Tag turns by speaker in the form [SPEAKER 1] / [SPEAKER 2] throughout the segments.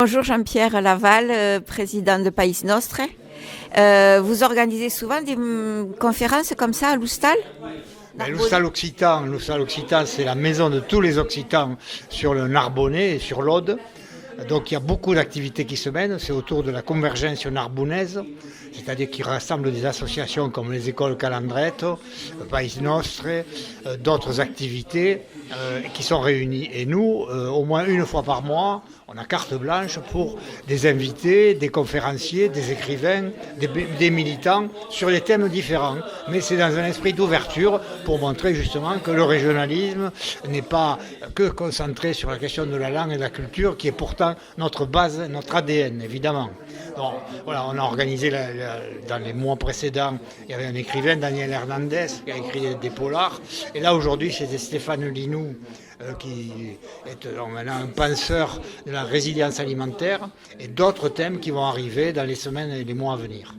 [SPEAKER 1] Bonjour Jean-Pierre Laval, président de Pays Nostre. Vous organisez souvent des conférences comme ça à l'Oustal?
[SPEAKER 2] L'Oustal Occitan, c'est la maison de tous les Occitans sur le Narbonnais et sur l'Aude. Donc il y a beaucoup d'activités qui se mènent, c'est autour de la convergence narbonnaise, c'est-à-dire qui rassemble des associations comme les écoles Calandretto, Pays Nostre, d'autres activités qui sont réunies. Et nous, au moins une fois par mois, on a carte blanche pour des invités, des conférenciers, des écrivains, des militants sur des thèmes différents. Mais c'est dans un esprit d'ouverture pour montrer justement que le régionalisme n'est pas que concentré sur la question de la langue et de la culture, qui est pourtant notre base, notre ADN, évidemment. Donc, voilà, on a organisé dans les mois précédents, il y avait un écrivain, Daniel Hernandez, qui a écrit des polars. Et là, aujourd'hui, c'était Stéphane Linou, qui est maintenant un penseur de la résilience alimentaire, et d'autres thèmes qui vont arriver dans les semaines et les mois à venir.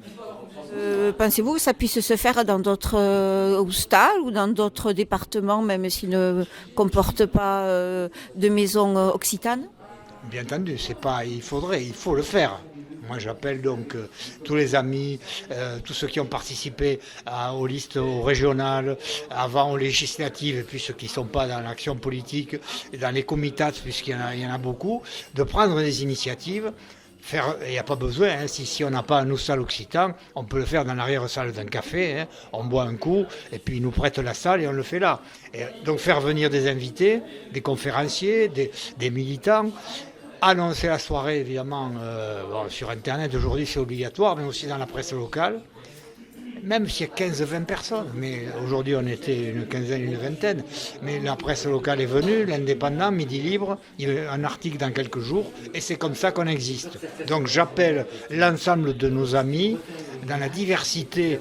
[SPEAKER 1] Pensez-vous que ça puisse se faire dans d'autres Oustal ou dans d'autres départements, même s'ils ne comportent pas de maisons occitanes?
[SPEAKER 2] Bien entendu, il faut le faire. Moi, j'appelle donc tous les amis, tous ceux qui ont participé aux listes régionales, avant aux législatives, et puis ceux qui ne sont pas dans l'action politique, et dans les comitats, puisqu'il y en a beaucoup, de prendre des initiatives. Il n'y a pas besoin, si on n'a pas un Oustal occitan, on peut le faire dans l'arrière-salle d'un café, on boit un coup, et puis ils nous prêtent la salle et on le fait là. Et donc faire venir des invités, des conférenciers, des militants, annoncer la soirée évidemment sur Internet, aujourd'hui c'est obligatoire, mais aussi dans la presse locale, même s'il y a 15-20 personnes, mais aujourd'hui on était une quinzaine, une vingtaine, mais la presse locale est venue, l'Indépendant, Midi Libre, il y a un article dans quelques jours, et c'est comme ça qu'on existe. Donc j'appelle l'ensemble de nos amis, dans la diversité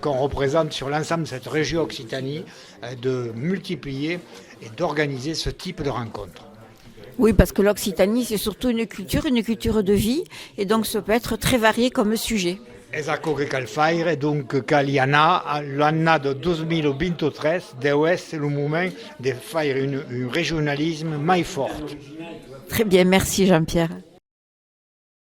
[SPEAKER 2] qu'on représente sur l'ensemble de cette région Occitanie, de multiplier et d'organiser ce type de rencontres.
[SPEAKER 1] Oui, parce que l'Occitanie, c'est surtout une culture de vie, et donc ça peut être très varié comme sujet.
[SPEAKER 2] Esatto che cal faire, donc caliana, l'année de 2023, deve essere un moment de faire un régionalisme mai fort.
[SPEAKER 1] Très bien, merci Jean-Pierre.